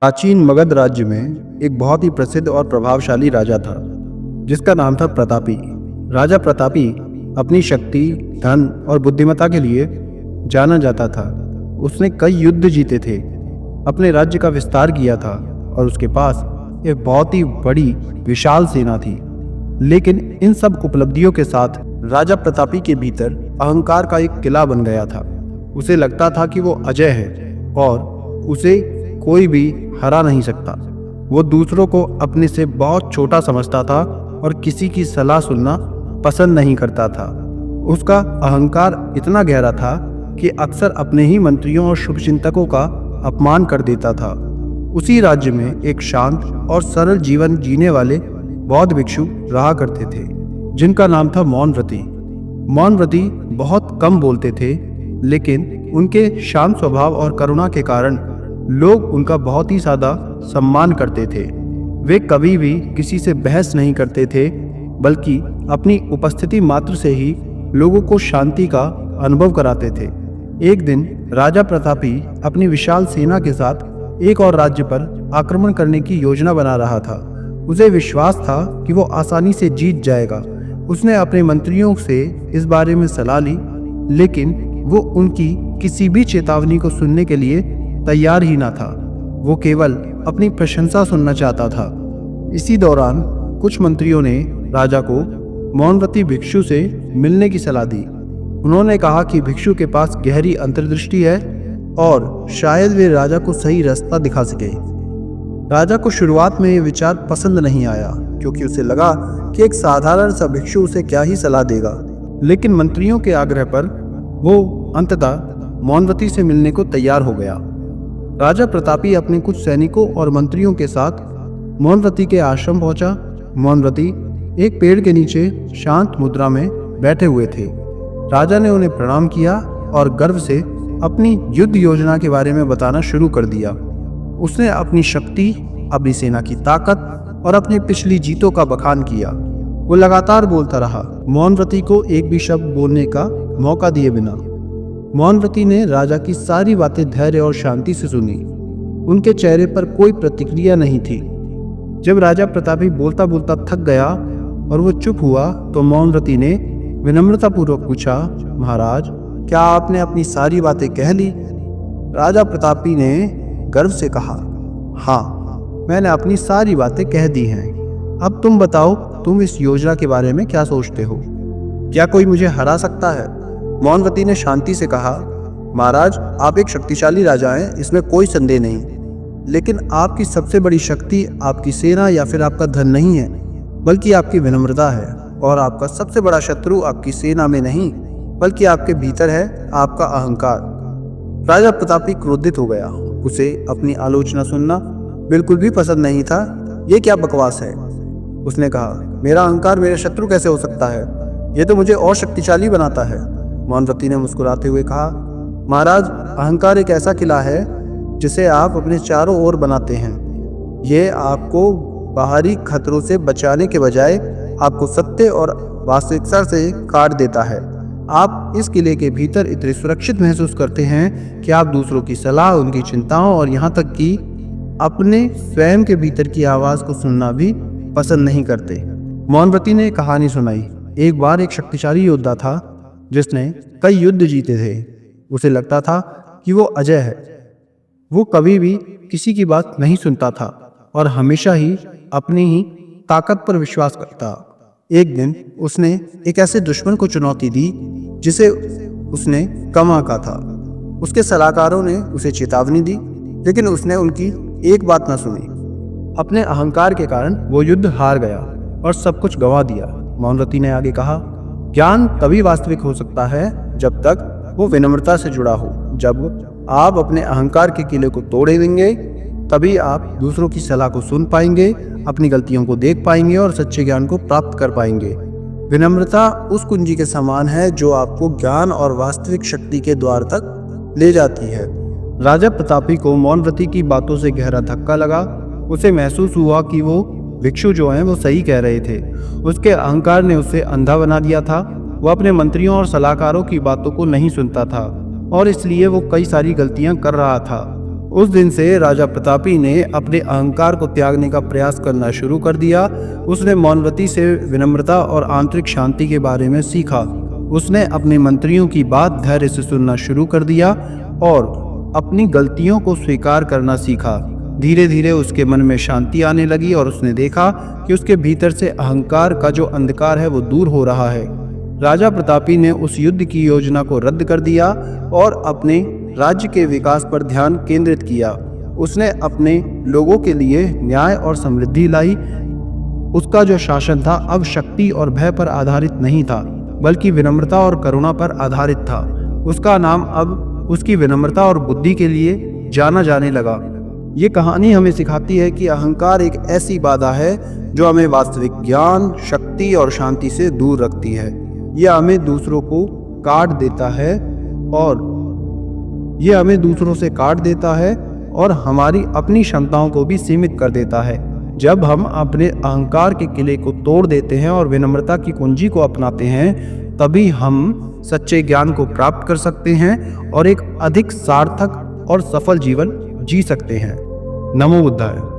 प्राचीन मगध राज्य में एक बहुत ही प्रसिद्ध और प्रभावशाली राजा था जिसका नाम था प्रतापी। राजा प्रतापी अपनी शक्ति, धन और बुद्धिमत्ता के लिए जाना जाता था। उसने कई युद्ध जीते थे, अपने राज्य का विस्तार किया था और उसके पास एक बहुत ही बड़ी विशाल सेना थी। लेकिन इन सब उपलब्धियों के साथ राजा प्रतापी के भीतर अहंकार का एक किला बन गया था। उसे लगता था कि वो अजय है और उसे कोई भी हरा नहीं सकता। वो दूसरों को अपने से बहुत छोटा समझता था और किसी की सलाह सुनना पसंद नहीं करता था। उसका अहंकार इतना गहरा था कि अक्सर अपने ही मंत्रियों और शुभचिंतकों का अपमान कर देता था। उसी राज्य में एक शांत और सरल जीवन जीने वाले बौद्ध भिक्षु रहा करते थे जिनका नाम था मौनव्रती। मौनव्रती बहुत कम बोलते थे, लेकिन उनके शांत स्वभाव और करुणा के कारण लोग उनका बहुत ही ज्यादा सम्मान करते थे। वे कभी भी किसी से बहस नहीं करते थे, बल्कि अपनी उपस्थिति मात्र से ही लोगों को शांति का अनुभव कराते थे। एक दिन राजा प्रतापी अपनी विशाल सेना के साथ एक और राज्य पर आक्रमण करने की योजना बना रहा था। उसे विश्वास था कि वो आसानी से जीत जाएगा। उसने अपने मंत्रियों से इस बारे में सलाह ली, लेकिन वो उनकी किसी भी चेतावनी को सुनने के लिए तैयार ही ना था। वो केवल अपनी प्रशंसा सुनना चाहता था। इसी दौरान कुछ मंत्रियों ने राजा को मौनव्रती भिक्षु से मिलने की सलाह दी। उन्होंने कहा कि भिक्षु के पास गहरी अंतर्दृष्टि है और शायद वे राजा को सही रास्ता दिखा सके। राजा को शुरुआत में ये विचार पसंद नहीं आया, क्योंकि उसे लगा कि एक साधारण सा भिक्षु उसे क्या ही सलाह देगा। लेकिन मंत्रियों के आग्रह पर वो अंततः मौनव्रती से मिलने को तैयार हो गया। राजा प्रतापी अपने कुछ सैनिकों और मंत्रियों के साथ मौनव्रती के आश्रम पहुंचा। मौनव्रती एक पेड़ के नीचे शांत मुद्रा में बैठे हुए थे। राजा ने उन्हें प्रणाम किया और गर्व से अपनी युद्ध योजना के बारे में बताना शुरू कर दिया। उसने अपनी शक्ति, अपनी सेना की ताकत और अपनी पिछली जीतों का बखान किया। वो लगातार बोलता रहा, मौनव्रती को एक भी शब्द बोलने का मौका दिए बिना। मौनव्रती ने राजा की सारी बातें धैर्य और शांति से सुनी। उनके चेहरे पर कोई प्रतिक्रिया नहीं थी। जब राजा प्रतापी बोलता बोलता थक गया और वो चुप हुआ, तो मौनव्रती ने विनम्रतापूर्वक पूछा, महाराज, क्या आपने अपनी सारी बातें कह ली? राजा प्रतापी ने गर्व से कहा, हाँ, मैंने अपनी सारी बातें कह दी हैं। अब तुम बताओ, तुम इस योजना के बारे में क्या सोचते हो? क्या कोई मुझे हरा सकता है? मौनव्रती ने शांति से कहा, महाराज, आप एक शक्तिशाली राजा हैं, इसमें कोई संदेह नहीं। लेकिन आपकी सबसे बड़ी शक्ति आपकी सेना या फिर आपका धन नहीं है, बल्कि आपकी विनम्रता है। और आपका सबसे बड़ा शत्रु आपकी सेना में नहीं, बल्कि आपके भीतर है, आपका अहंकार। राजा प्रतापी क्रोधित हो गया। उसे अपनी आलोचना सुनना बिल्कुल भी पसंद नहीं था। ये क्या बकवास है? उसने कहा, मेरा अहंकार मेरे शत्रु कैसे हो सकता है? ये तो मुझे और शक्तिशाली बनाता है। मौनव्रती ने मुस्कुराते हुए कहा, महाराज, अहंकार एक ऐसा किला है जिसे आप अपने चारों ओर बनाते हैं। ये आपको बाहरी खतरों से बचाने के बजाय आपको सत्य और वास्तविकता से काट देता है। आप इस किले के भीतर इतने सुरक्षित महसूस करते हैं कि आप दूसरों की सलाह, उनकी चिंताओं और यहाँ तक कि अपने स्वयं के भीतर की आवाज़ को सुनना भी पसंद नहीं करते। मौनव्रती ने एक कहानी सुनाई। एक बार एक शक्तिशाली योद्धा था जिसने कई युद्ध जीते थे। उसे लगता था कि वो अजय है। वो कभी भी किसी की बात नहीं सुनता था और हमेशा ही अपनी ही ताकत पर विश्वास करता। एक दिन उसने एक ऐसे दुश्मन को चुनौती दी जिसे उसने कम आंका था। उसके सलाहकारों ने उसे चेतावनी दी, लेकिन उसने उनकी एक बात न सुनी। अपने अहंकार के कारण वो युद्ध हार गया और सब कुछ गंवा दिया। मौनव्रती ने आगे कहा, ज्ञान तभी वास्तविक हो सकता है जब तक वो विनम्रता से जुड़ा हो। जब आप अपने अहंकार के किले को तोड़े देंगे, तभी आप दूसरों की सलाह को सुन पाएंगे, अपनी गलतियों को देख पाएंगे और सच्चे ज्ञान को प्राप्त कर पाएंगे। विनम्रता उस कुंजी के समान है जो आपको ज्ञान और वास्तविक शक्ति के द्वार तक ले जाती है। राजा प्रतापी को मौनव्रती की बातों से गहरा धक्का लगा। उसे महसूस हुआ कि वो भिक्षु जो हैं वो सही कह रहे थे। उसके अहंकार ने उसे अंधा बना दिया था। वो अपने मंत्रियों और सलाहकारों की बातों को नहीं सुनता था और इसलिए वो कई सारी गलतियां कर रहा था। उस दिन से राजा प्रतापी ने अपने अहंकार को त्यागने का प्रयास करना शुरू कर दिया। उसने मौनव्रती से विनम्रता और आंतरिक शांति के बारे में सीखा। उसने अपने मंत्रियों की बात धैर्य से सुनना शुरू कर दिया और अपनी गलतियों को स्वीकार करना सीखा। धीरे धीरे उसके मन में शांति आने लगी और उसने देखा कि उसके भीतर से अहंकार का जो अंधकार है वो दूर हो रहा है। राजा प्रतापी ने उस युद्ध की योजना को रद्द कर दिया और अपने राज्य के विकास पर ध्यान केंद्रित किया। उसने अपने लोगों के लिए न्याय और समृद्धि लाई। उसका जो शासन था अब शक्ति और भय पर आधारित नहीं था, बल्कि विनम्रता और करुणा पर आधारित था। उसका नाम अब उसकी विनम्रता और बुद्धि के लिए जाना जाने लगा। ये कहानी हमें सिखाती है कि अहंकार एक ऐसी बाधा है जो हमें वास्तविक ज्ञान, शक्ति और शांति से दूर रखती है। यह हमें दूसरों को काट देता है और हमारी अपनी क्षमताओं को भी सीमित कर देता है। जब हम अपने अहंकार के किले को तोड़ देते हैं और विनम्रता की कुंजी को अपनाते हैं, तभी हम सच्चे ज्ञान को प्राप्त कर सकते हैं और एक अधिक सार्थक और सफल जीवन जी सकते हैं। नमो बुद्धाय।